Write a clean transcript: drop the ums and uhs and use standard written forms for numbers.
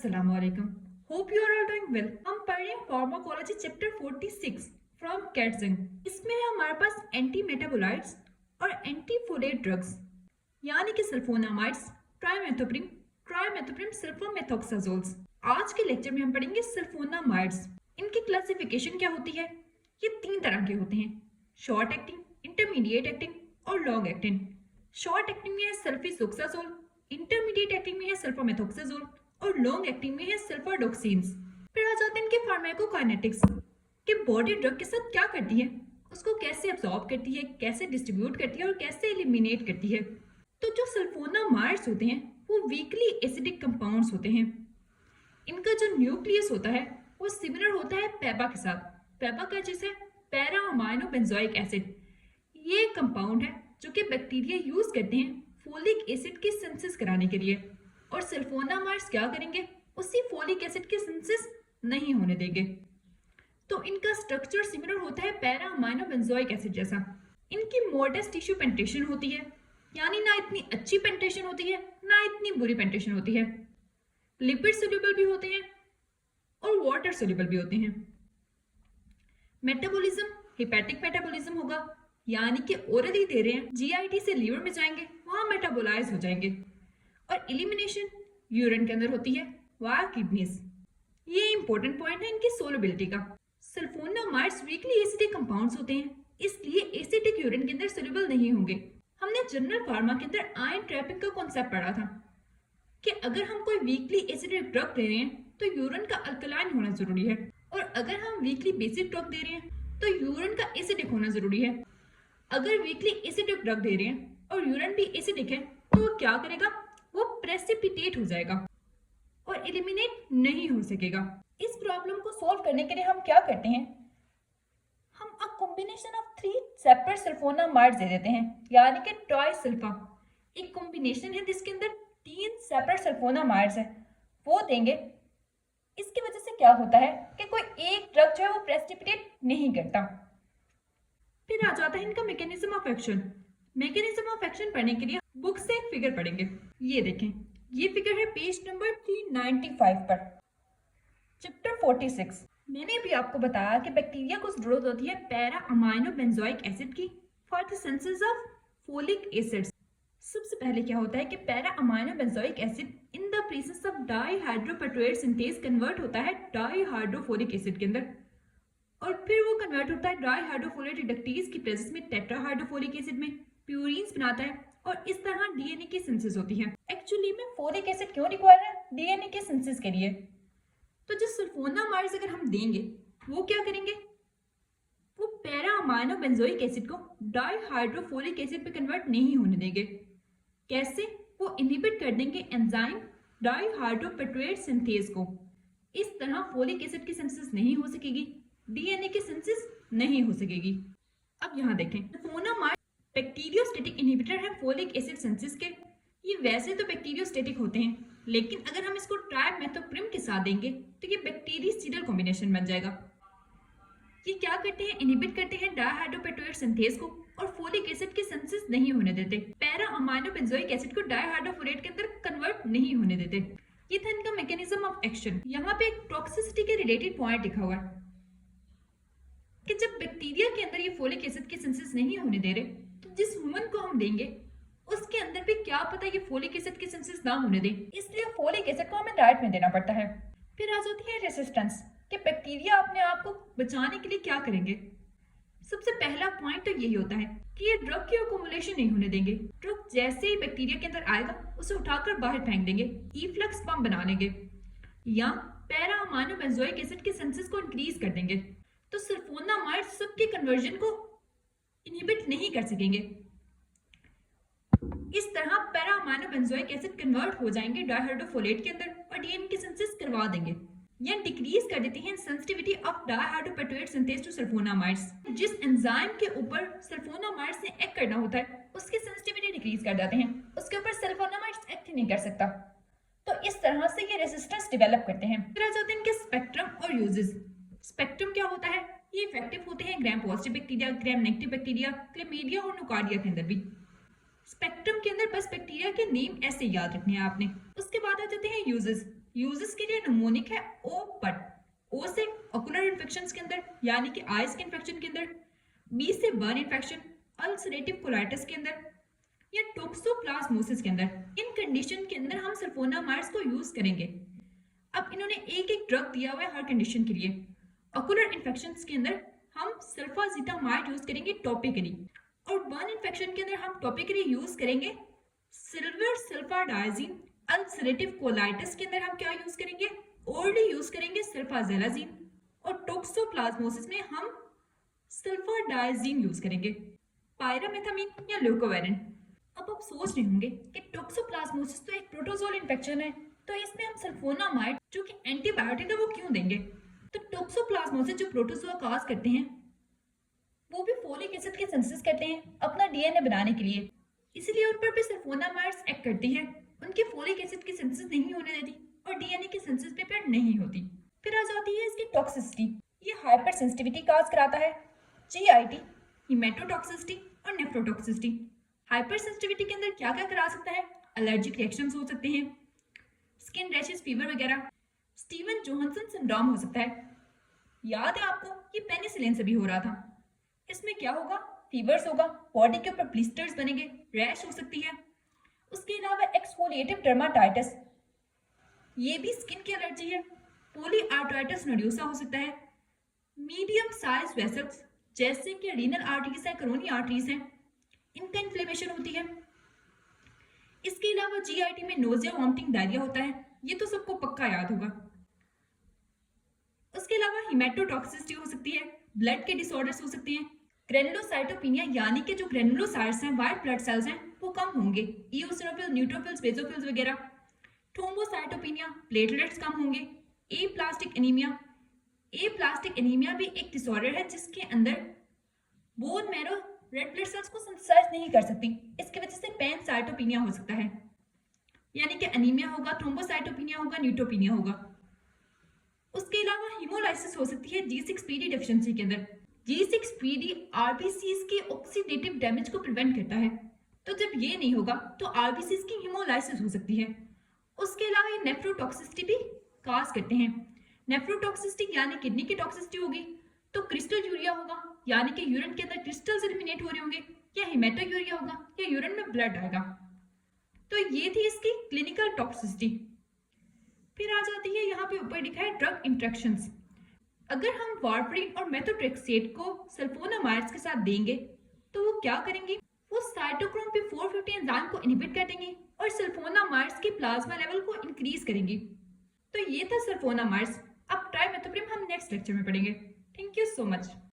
अस्सलाम वालेकुम। Hope you are all doing well. हम पढ़ रहे हैं फार्माकोलॉजी चैप्टर 46 फ्रॉम कैटजिंग। इसमें है हमारे पास एंटी मेटाबोलाइट्स और एंटीफोलेट ड्रग्स यानी कि सल्फोनामाइड्स, ट्राइमेथोप्रिम, ट्राइमेथोप्रिम सल्फोमेथोक्साजोल्स। आज के लेक्चर में हम पढ़ेंगे सल्फोनामाइड्स। इनकी क्लासिफिकेशन क्या होती है? ये तीन तरह के होते हैं, शॉर्ट एक्टिंग, इंटरमीडिएट एक्टिंग और लॉन्ग एक्टिंग। शॉर्ट एक्टिंग में है सल्फीसोक्साजोल, इंटरमीडिएट एक्टिंग में है सल्फोमेथोक्साजोल और लॉन्ग एक्टिंग में है सल्फाडोक्सिन्स। फिर आ जाते हैं इनके फार्माकोकाइनेटिक्स कि बॉडी ड्रग के साथ क्या करती है, उसको कैसे अब्सॉर्ब करती है, कैसे डिस्ट्रीब्यूट करती है और कैसे एलिमिनेट करती है। तो जो सल्फोनामाइड्स होते हैं वो वीकली एसिडिक कंपाउंड्स होते हैं। इनका जो न्यूक्लियस होता है वो सिमिलर होता है पैबा के साथ। पैबा का चीज है पैरा अमाइनो बेंजोइक एसिड। ये कंपाउंड है जो कि बैक्टीरिया यूज करते हैं फोलिक एसिड की सिंथेसिस कराने के लिए, और सल्फोनामाइड्स क्या करेंगे, उसी फोलिक एसिड की सिंथेसिस नहीं होने देंगे। तो इनका स्ट्रक्चर सिमिलर होता है पैरा अमाइनो बेंजोइक एसिड जैसा। इनकी मोडेस्ट टिश्यू पेंट्रेशन होती है, यानी ना इतनी अच्छी पेंट्रेशन होती है ना इतनी बुरी पेंट्रेशन होती है। लिपिड सोल्यूबल भी होते हैं और वाटर सोल्यूबल भी होते हैं। मेटाबॉलिज्म हेपेटिक मेटाबॉलिज्म होगा, यानी कि ओरली दे रहे हैं, जीआईटी से लीवर में जाएंगे, वहां मेटाबोलाइज हो जाएंगे। और एलिमिनेशन यूरिन के अंदर होती है वाया किडनीज। ये इंपॉर्टेंट पॉइंट है इनकी सोलबिलिटी का। सल्फोनामाइड्स वीकली एसिडिक कंपाउंड्स होते हैं, इसलिए एसिडिक यूरिन के अंदर सोल्यूबल नहीं होंगे। हमने जनरल फार्मा के अंदर आयन ट्रैपिंग का कॉन्सेप्ट पढ़ा था कि अगर हम कोई वीकली एसिडिक ड्रग दे रहे हैं तो यूरिन का अल्कलाइन होना जरूरी है, और अगर हम वीकली बेसिक ड्रग दे रहे हैं तो यूरिन का एसिडिक होना जरूरी है। अगर वीकली एसिडिक ड्रग दे रहे हैं और यूरिन भी एसिडिक है तो वो क्या करेगा, वो प्रेसिपिटेट हो जाएगा और एलिमिनेट नहीं हो सकेगा। इस प्रॉब्लम को सॉल्व करने के लिए हम क्या करते हैं, हम a combination of 3 separate sulfonamides दे देते हैं, यानी कि ट्राइसल्फा। एक कॉम्बिनेशन है जिसके अंदर 3 सेपरेट सल्फोनामाइड्स है, वो देंगे। इसकी वजह से क्या होता है कि कोई एक ड्रग जो है वो प्रेसिपिटेट नहीं करता। फिर आ जाता है इनका mechanism of action. Mechanism of action पढ़ने के लिए बुक से एक फिगर पढ़ेंगे। ये देखें, ये फिगर है पेज नंबर 395 पर, चैप्टर 46। मैंने भी आपको बताया कि बैक्टीरिया को जरूरत होती है पैरा अमाइनो बेंजोइक एसिड की for the synthesis of folic acids. सबसे पहले क्या होता है कि para amino benzoic acid in the presence of dihydropteroate synthase convert होता है डाईहाइड्रोफोलिक एसिड के अंदर, और फिर वो कन्वर्ट होता है डाईहाइड्रोफोलेट रिडक्टेज की प्रेजेंस में टेट्राहाइड्रोफोलिक एसिड में, प्यूरिन्स बनाता है, और इस तरह डीएनए की सिंथेसिस होती है। एक्चुअली में फोलिक एसिड क्यों रिक्वायर है डीएनए के सिंथेसिस के लिए? तो जो सल्फोनामाइड्स अगर हम देंगे वो क्या करेंगे, वो पैरा अमाइनो बेंजोइक एसिड को डाईहाइड्रोफोलिक एसिड पे कन्वर्ट नहीं होने देंगे। कैसे? वो इनहिबिट कर देंगे एंजाइम डाईहाइड्रोपेटोएट सिंथेज को। इस तरह फोलिक एसिड की सिंथेसिस नहीं हो सकेगी, डीएनए की सिंथेसिस नहीं हो सकेगी। अब यहाँ देखें, सल्फोनामाइड बैक्टीरियोस्टेटिक इनहिबिटर है फोलिक एसिड सिंथेसिस के। ये वैसे तो बैक्टीरियोस्टेटिक होते हैं, लेकिन अगर हम इसको ट्राइमेथोप्रिम के साथ देंगे तो ये बैक्टीरियसीडल कॉम्बिनेशन बन जाएगा। ये क्या करते हैं, इनहिबिट करते हैं डाईहाइड्रोपेटोएट सिंथेज को और फोलिक एसिड की सिंथेसिस नहीं होने देते। पैरा अमाइनो बेंजोइक एसिड को डाईहाइड्रोफोलेट के अंदर कन्वर्ट नहीं होने देते। ये था इनका मैकेनिज्म ऑफ एक्शन। यहाँ पे एक टॉक्सिसिटी के रिलेटेड पॉइंट लिखा हुआ है कि जब बैक्टीरिया के अंदर ये फोलिक एसिड की सिंथेसिस नहीं होने दे रहे तो जिस ह्यूमन को हम देंगे उसके अंदर भी क्या पता ये फोलिक एसिड की सिंथेसिस ना होने दे, इसलिए फोलिक एसिड को हमें डाइट में देना पड़ता है। फिर आ जाती है रेसिस्टेंस कि बैक्टीरिया अपने आप को बचाने के लिए क्या करेंगे। सबसे पहला पॉइंट तो यही होता है कि ये ड्रग की अकोमुलेशन नहीं होने देंगे। ड्रग जैसे ही बैक्टीरिया के अंदर आएगा उसे उठाकर बाहर फेंक देंगे, इफ्लक्स पम्प बना लेंगे या पैरा अमाइनो बेंजोइक एसिड की सिंथेसिस को इंक्रीज कर देंगे। तो सल्फोनामाइड्स सबके कन्वर्जन को इनहिबिट नहीं कर सकेंगे। इस तरह para amino benzoic acid convert हो जाएंगे डाईहाइड्रोफोलेट के अंदर और डीएनए की सिंथेसिस करवा देंगे या डिक्रीज कर देती हैं sensitivity of dihydropteroate synthase to sulfonamides. जिस एंजाइम के ऊपर सल्फोनामाइड्स ने एक्ट करना होता है उसकी सेंसिटिविटी डिक्रीज कर देते हैं, उसके ऊपर सल्फोनामाइड्स एक्ट नहीं कर सकता। तो इस तरह से ये रेजिस्टेंस डेवलप करते हैं। फिर आ जाते हैं इनके स्पेक्ट्रम और यूजेस। स्पेक्ट्रम क्या होता है, ये इफेक्टिव होते हैं gram positive bacteria, gram negative bacteria, chlamydia और नोकार्डिया के अंदर भी। स्पेक्ट्रम के अंदर बस बैक्टीरिया के नेम ऐसे याद रखने हैं आपने। उसके बाद आ जाते हैं यूजेस। यूजेस के लिए निमोनिक है ओ बट, ओ से ऑकुलर इन्फेक्शंस के अंदर यानी कि आइज के इन्फेक्शन के अंदर, बी से बर्न इन्फेक्शन, अल्सरेटिव कोलाइटिस के अंदर या टोक्सोप्लाज्मोसिस के अंदर। इन कंडीशन के अंदर हम सल्फोनामाइड्स को यूज करेंगे। अब इन्होंने एक एक ड्रग दिया हुआ है हर कंडीशन के लिए। ऑकुलर इन्फेक्शंस के अंदर हम सल्फाजिटामाइड यूज करेंगे टॉपिकली, और बर्न इन्फेक्शन के अंदर हम टॉपिकली यूज करेंगे सिल्वर सल्फाडाइजीन। अल्सरेटिव कोलाइटिस के अंदर हम क्या यूज करेंगे, ओरली यूज करेंगे सल्फाजेलाजीन, और टोक्सोप्लाज्मोसिस में हम सल्फाडाइजीन यूज करेंगे, पायरामेथामीन या ल्यूकोवेरिन। अब आप सोच रहे होंगे कि टोक्सोप्लाज्मोसिस तो एक प्रोटोजोल इन्फेक्शन है, तो इसमें हम सल्फोनामाइड जो कि एंटीबायोटिक है वो क्यों देंगे। तो टोक्सोप्लाज्मोसिस जो प्रोटोजोआ काज करते हैं वो भी फोलिक एसिड के सिंथेसिस करते हैं अपना डीएनए बनाने के लिए, इसलिए उन पर भी सल्फोनामाइड्स एक्ट करती है। उनके फोलिक एसिड की सिंथेसिस नहीं होने देती और डीएनए की सिंथेसिस प्रिपेयर नहीं होती। फिर आ जाती है इसकी टॉक्सिसिटी। ये हाइपर सेंसिटिविटी काज कराता है, जीआईटी, हिमेटोटॉक्सिसिटी और नेफ्रोटॉक्सिसिटी। हाइपर सेंसिटिविटी के अंदर क्या क्या करा सकता है, एलर्जिक रिएक्शंस हो सकते हैं, स्किन रैशेस, फीवर वगैरह। स्टीवन जोहानसन सिंड्रोम हो सकता है, याद है आपको, ये पेनिसिलिन से भी हो रहा था। इसमें क्या होगा, फीवर्स होगा, बॉडी के ऊपर ब्लिस्टर्स बनेंगे, रैश हो सकती है। उसके अलावा एक्सफोलिएटिव डर्माटाइटिस, ये भी स्किन की एलर्जी है। पॉलीआर्ट्राइटिस नोड्यूसा हो सकता है। मीडियम साइज वेसल्स जैसे कि रीनल आर्टरीज है, कोरोनी आर्टरीज हैं, इनका इन्फ्लेमेशन होती है। इसके अलावा जीआईटी में नोजिया, वॉमिटिंग, डायरिया होता है, ये तो सबको पक्का याद होगा। उसके अलावा हिमेटोटॉक्सिसिटी हो सकती है, ब्लड के डिसऑर्डर्स हो सकते हैं, ग्रेनुलोसाइटोपिनिया यानी कि जो ग्रेनुलोसाइट्स हैं, व्हाइट ब्लड सेल्स हैं, वो कम होंगे, इओसिनोफिल, न्यूट्रोफिल्स, बेसोफिल्स वगैरह। थ्रोम्बोसाइटोपिनिया, प्लेटलेट्स कम होंगे। एप्लास्टिक एनीमिया, एप्लास्टिक एनीमिया भी एक डिसऑर्डर है जिसके अंदर bone marrow red blood cells को सिंथेसाइज नहीं कर सकती, इसकी वजह से पैनसाइटोपिनिया हो सकता है, यानी कि एनीमिया होगा, थ्रोम्बोसाइटोपिनिया होगा, न्यूट्रोपिनिया होगा। उसके अलावा हीमोलाइसिस हो सकती है G6PD डेफिशिएंसी के अंदर। G6PD आरबीसीज के ऑक्सीडेटिव डैमेज को प्रिवेंट करता है, तो जब ये नहीं होगा तो आरबीसीज की हीमोलाइसिस हो सकती है। उसके अलावा ये नेफ्रोटॉक्सिसिटी भी काज करते हैं। नेफ्रोटॉक्सिसिटी यानी किडनी की टॉक्सिसिटी होगी, तो क्रिस्टल यूरिया होगा, यानी कि यूरिन के अंदर क्रिस्टल्स एलिमिनेट हो रहे होंगे, या हेमेटोयूरिया होगा, या यूरिन में ब्लड आएगा। तो ये थी इसकी क्लिनिकल टॉक्सिसिटी। फिर आ जाती है यहाँ पे ऊपर लिखा है ड्रग इंटरेक्शंस। अगर हम वारफरीन और मेथोट्रेक्सेट को सल्फोनामाइड्स के साथ देंगे तो वो क्या करेंगे, वो साइटोक्रोम P450 एंजाइम को इनहिबिट कर देंगे और सल्फोनामाइड्स की प्लाज्मा लेवल को इंक्रीज करेंगे। तो ये था सल्फोनामाइड्स। अब ट्राइमेथोप्रिम हम नेक्स्ट लेक्चर में पढ़ेंगे। Thank you so much.